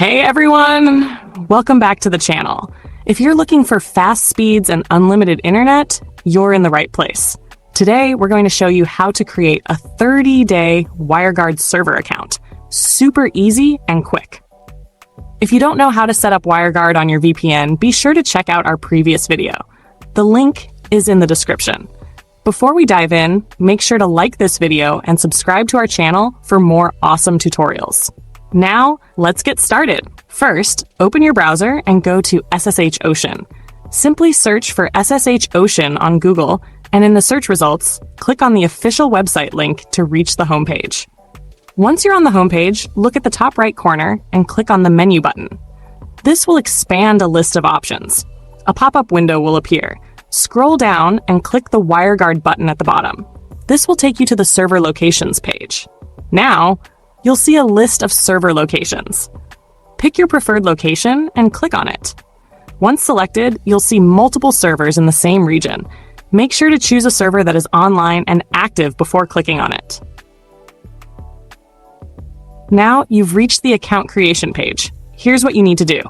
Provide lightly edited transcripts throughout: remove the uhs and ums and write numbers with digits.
Hey everyone! Welcome back to the channel. If you're looking for fast speeds and unlimited internet, you're in the right place. Today, we're going to show you how to create a 30-day WireGuard server account. Super easy and quick. If you don't know how to set up WireGuard on your VPN, be sure to check out our previous video. The link is in the description. Before we dive in, make sure to like this video and subscribe to our channel for more awesome tutorials. Now, let's get started. First, open your browser and go to SSH Ocean. Simply search for SSH Ocean on Google, and in the search results, click on the official website link to reach the homepage. Once you're on the homepage, look at the top right corner and click on the menu button. This will expand a list of options. A pop-up window will appear. Scroll down and click the WireGuard button at the bottom. This will take you to the server locations page. Now, you'll see a list of server locations. Pick your preferred location and click on it. Once selected, you'll see multiple servers in the same region. Make sure to choose a server that is online and active before clicking on it. Now you've reached the account creation page. Here's what you need to do.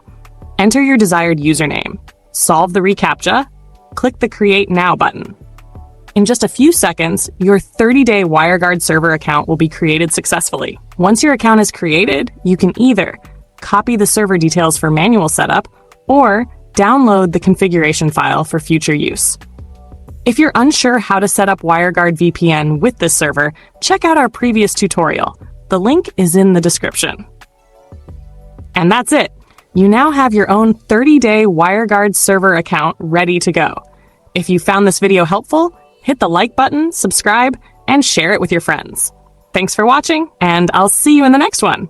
Enter your desired username. Solve the reCAPTCHA. Click the Create Now button. In just a few seconds, your 30-day WireGuard server account will be created successfully. Once your account is created, you can either copy the server details for manual setup or download the configuration file for future use. If you're unsure how to set up WireGuard VPN with this server, check out our previous tutorial. The link is in the description. And that's it. You now have your own 30-day WireGuard server account ready to go. If you found this video helpful, hit the like button, subscribe, and share it with your friends. Thanks for watching, and I'll see you in the next one.